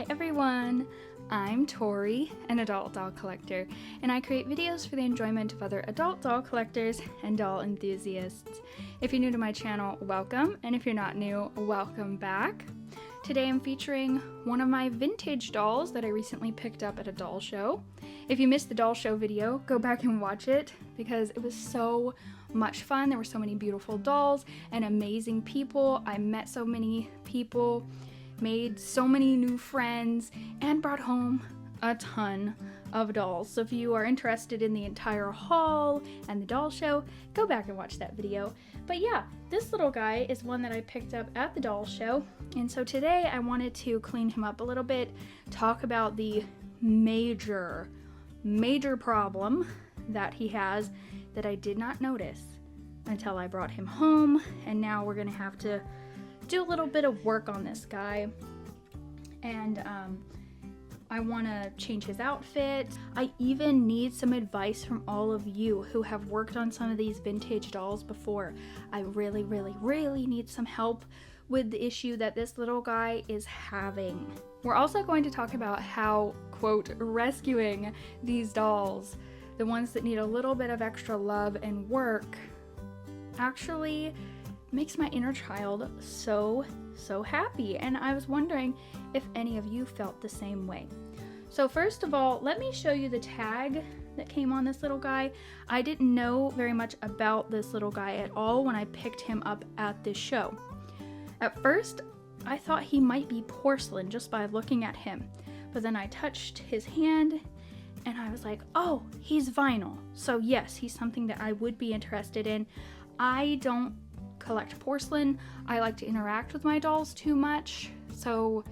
Hi everyone! I'm Tori, an adult doll collector, and I create videos for the enjoyment of other adult doll collectors and doll enthusiasts. If you're new to my channel, welcome, and if you're not new, welcome back. Today I'm featuring one of my vintage dolls that I recently picked up at a doll show. If you missed the doll show video, go back and watch it because it was so much fun. There were so many beautiful dolls and amazing people. I met so many people, made so many new friends, and brought home a ton of dolls. So if you are interested in the entire haul and the doll show, go back and watch that video. But yeah, this little guy is one that I picked up at the doll show, and so today I wanted to clean him up a little bit, talk about the major problem that he has that I did not notice until I brought him home, and now we're gonna have to do a little bit of work on this guy. And I want to change his outfit. I even need some advice from all of you who have worked on some of these vintage dolls before. I really need some help with the issue that this little guy is having. We're also going to talk about how, quote, rescuing these dolls, the ones that need a little bit of extra love and work, actually makes my inner child so happy. And I was wondering if any of you felt the same way. So first of all, let me show you the tag that came on this little guy. I didn't know very much about this little guy at all when I picked him up at this show. At first, I thought he might be porcelain just by looking at him, but then I touched his hand and I was like, oh, he's vinyl. So yes, he's something that I would be interested in. I don't collect porcelain. I like to interact with my dolls too much, so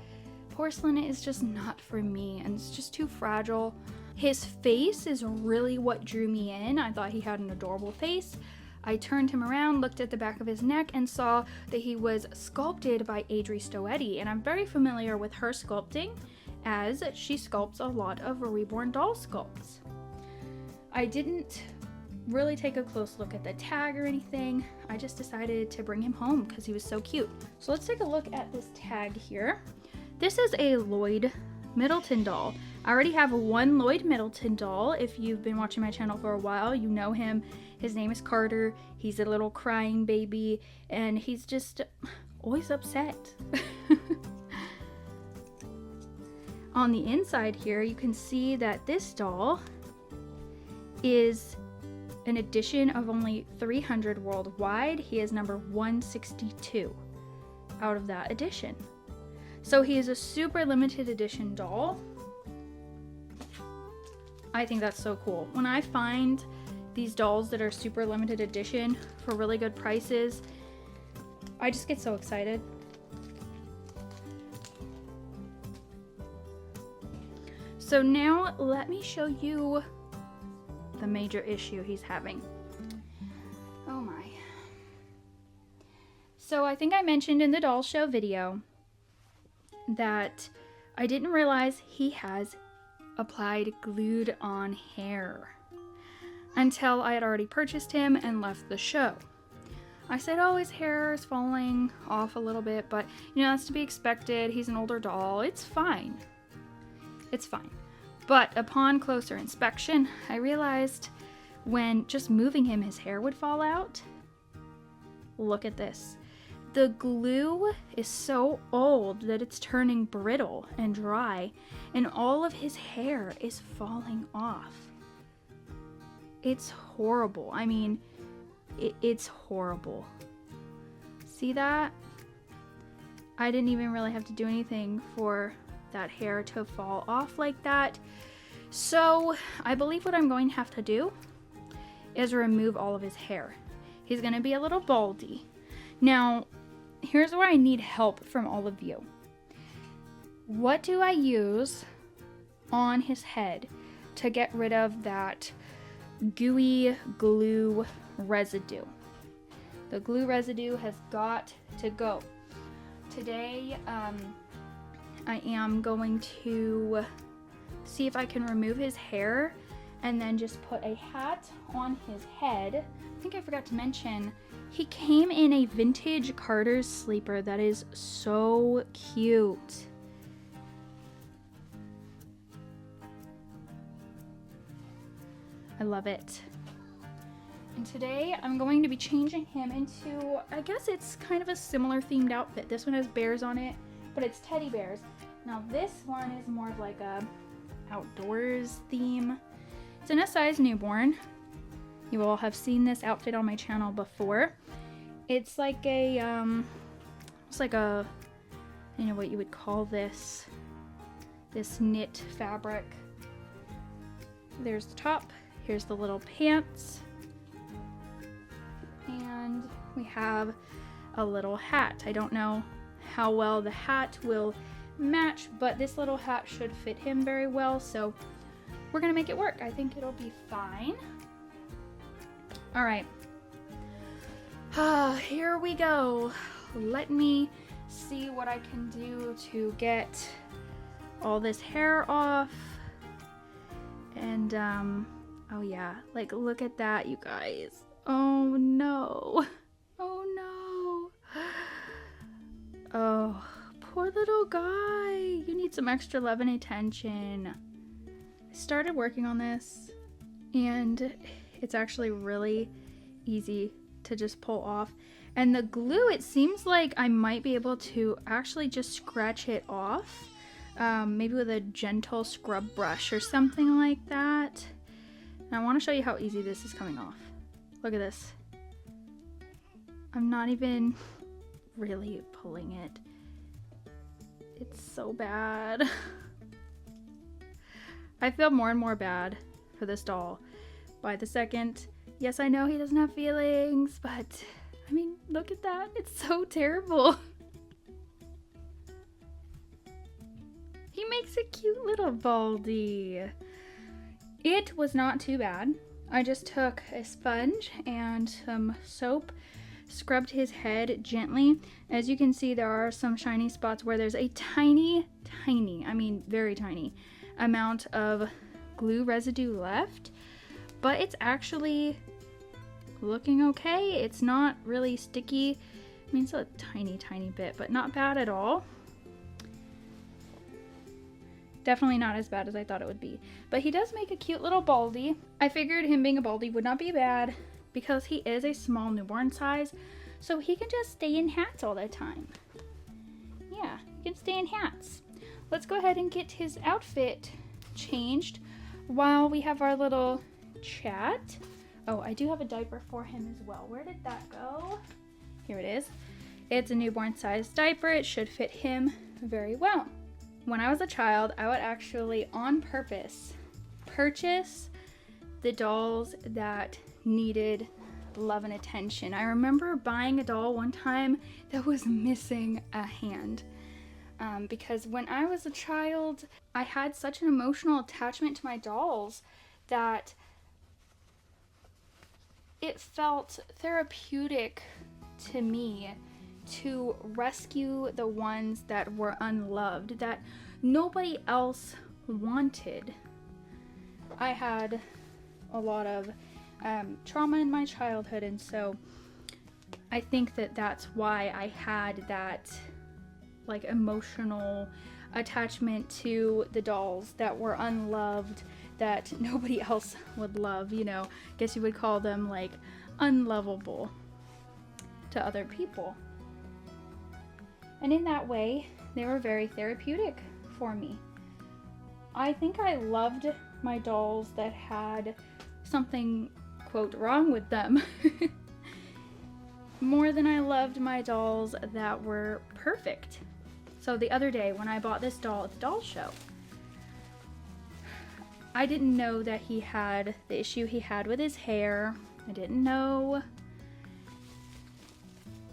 porcelain is just not for me, and it's just too fragile. His face is really what drew me in. I thought he had an adorable face. I turned him around, looked at the back of his neck, and saw that he was sculpted by Adri Stoetti, and I'm very familiar with her sculpting as she sculpts a lot of Reborn doll sculpts. I didn't really take a close look at the tag or anything. I just decided to bring him home because he was so cute. So let's take a look at this tag here. This is a Lloyd Middleton doll. I already have one Lloyd Middleton doll. If you've been watching my channel for a while, you know him. His name is Carter. He's a little crying baby, and he's just always upset. On the inside here, you can see that this doll is an edition of only 300 worldwide. He is number 162 out of that edition. So he is a super limited edition doll. I think that's so cool. When I find these dolls that are super limited edition for really good prices, I just get so excited. So now let me show you the major issue he's having. Oh my. So I think I mentioned in the doll show video that I didn't realize he has applied glued on hair until I had already purchased him and left the show. I said, oh, his hair is falling off a little bit, but you know, that's to be expected. He's an older doll. It's fine. It's fine. But upon closer inspection, I realized when just moving him, his hair would fall out. Look at this. The glue is so old that it's turning brittle and dry, and all of his hair is falling off. It's horrible. I mean, it's horrible. See that? I didn't even really have to do anything for that hair to fall off like that. So I believe what I'm going to have to do is remove all of his hair. He's going to be a little baldy. Now, here's where I need help from all of you. What do I use on his head to get rid of that gooey glue residue? The glue residue has got to go. Today, I am going to see if I can remove his hair and then just put a hat on his head. I think I forgot to mention, he came in a vintage Carter's sleeper that is so cute. I love it. And today I'm going to be changing him into, I guess it's kind of a similar themed outfit. This one has bears on it, but it's teddy bears. Now this one is more of like a outdoors theme. It's in a size newborn. You all have seen this outfit on my channel before. It's like a, I don't know what you would call this knit fabric. There's the top, here's the little pants, and we have a little hat. I don't know how well the hat will match, but this little hat should fit him very well, so we're gonna make it work. I think it'll be fine. All right, here we go. Let me see what I can do to get all this hair off. And oh yeah, like look at that, you guys. Oh no, oh no. Oh, poor little guy. You need some extra love and attention. I started working on this and it's actually really easy to just pull off. And the glue, it seems like I might be able to actually just scratch it off. Maybe with a gentle scrub brush or something like that. And I want to show you how easy this is coming off. Look at this. I'm not even really pulling it. It's so bad. I feel more and more bad for this doll by the second. Yes, I know he doesn't have feelings, but I mean, look at that. It's so terrible. He makes a cute little Baldy. It was not too bad. I just took a sponge and some soap, scrubbed his head gently. As you can see, there are some shiny spots where there's a tiny, I mean very tiny, amount of glue residue left. But it's actually looking okay. It's not really sticky. I mean, it's a tiny bit, but not bad at all. Definitely not as bad as I thought it would be. But he does make a cute little Baldy. I figured him being a Baldy would not be bad because he is a small newborn size, so he can just stay in hats all the time. Yeah, he can stay in hats. Let's go ahead and get his outfit changed while we have our little chat. Oh, I do have a diaper for him as well. Where did that go? Here it is. It's a newborn size diaper. It should fit him very well. When I was a child, I would actually, on purpose, purchase the dolls that needed love and attention. I remember buying a doll one time that was missing a hand. Because when I was a child, I had such an emotional attachment to my dolls that it felt therapeutic to me to rescue the ones that were unloved, that nobody else wanted. I had a lot of trauma in my childhood, and so I think that that's why I had that like emotional attachment to the dolls that were unloved, that nobody else would love, you know. Guess you would call them like unlovable to other people. And in that way, they were very therapeutic for me. I think I loved my dolls that had something, quote, wrong with them more than I loved my dolls that were perfect. So the other day when I bought this doll at the doll show, I didn't know that he had the issue he had with his hair. I didn't know.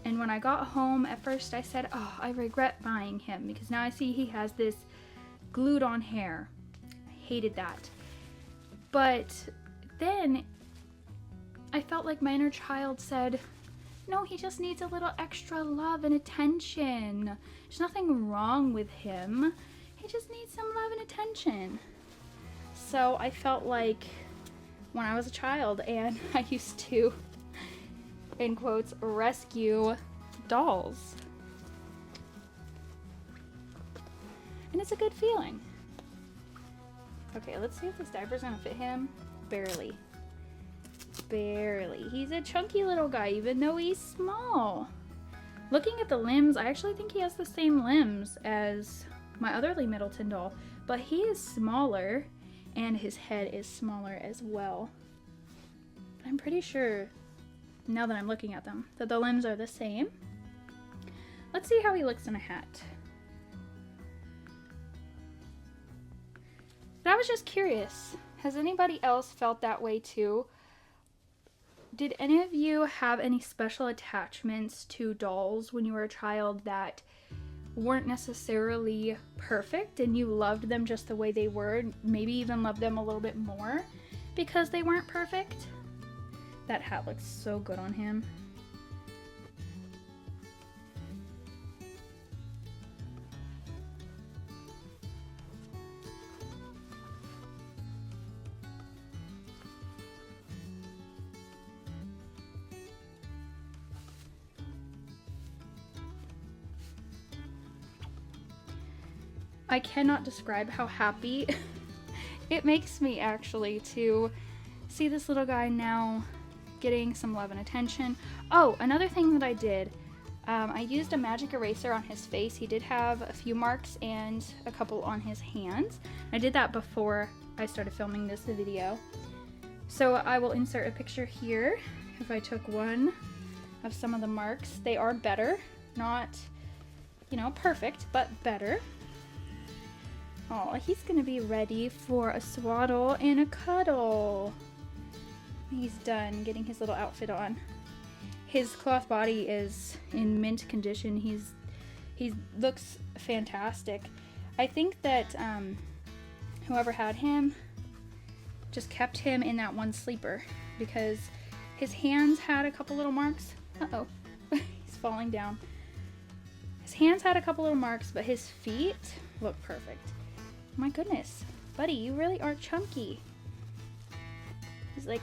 And when I got home, at first I said, oh, I regret buying him because now I see he has this glued on hair. I hated that. But then I felt like my inner child said, no, he just needs a little extra love and attention. There's nothing wrong with him. He just needs some love and attention. So I felt like when I was a child and I used to, in quotes, rescue dolls. And it's a good feeling. Okay, let's see if this diaper's gonna fit him. Barely. barely. He's a chunky little guy, even though he's small. Looking at the limbs, I actually think he has the same limbs as my other Lee Middleton doll, but he is smaller, and his head is smaller as well. But I'm pretty sure, now that I'm looking at them, that the limbs are the same. Let's see how he looks in a hat. But I was just curious, has anybody else felt that way too? Did any of you have any special attachments to dolls when you were a child that weren't necessarily perfect and you loved them just the way they were, maybe even loved them a little bit more because they weren't perfect? That hat looks so good on him. I cannot describe how happy it makes me actually to see this little guy now getting some love and attention. Oh, another thing that I did, I used a magic eraser on his face. He did have a few marks and a couple on his hands. I did that before I started filming this video. So I will insert a picture here. If I took one of some of the marks, they are better. Not, you know, perfect, but better. Oh, he's gonna be ready for a swaddle and a cuddle. He's done getting his little outfit on. His cloth body is in mint condition. He looks fantastic. I think that whoever had him just kept him in that one sleeper because his hands had a couple little marks. Uh-oh, he's falling down. His hands had a couple little marks, but his feet look perfect. My goodness, buddy, you really are chunky. He's like,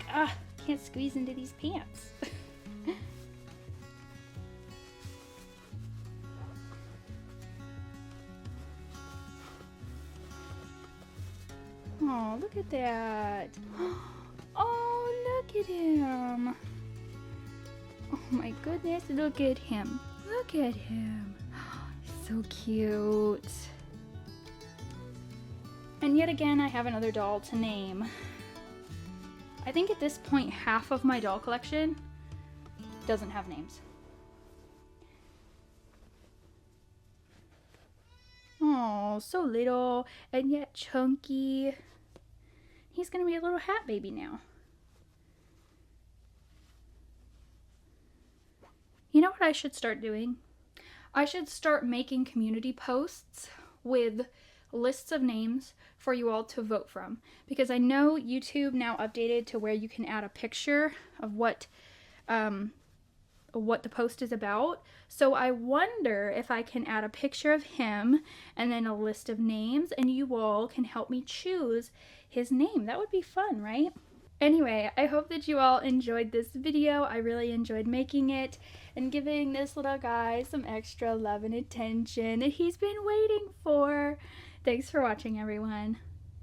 can't squeeze into these pants. Oh, look at that. Oh, look at him. Oh my goodness, look at him. Look at him. So cute. And yet again, I have another doll to name. I think at this point, half of my doll collection doesn't have names. Oh, so little and yet chunky. He's gonna be a little hat baby now. You know what I should start doing? I should start making community posts with lists of names for you all to vote from, because I know YouTube now updated to where you can add a picture of what the post is about. So I wonder if I can add a picture of him and then a list of names, and you all can help me choose his name. That would be fun, right? Anyway, I hope that you all enjoyed this video. I really enjoyed making it and giving this little guy some extra love and attention that he's been waiting for. Thanks for watching, everyone.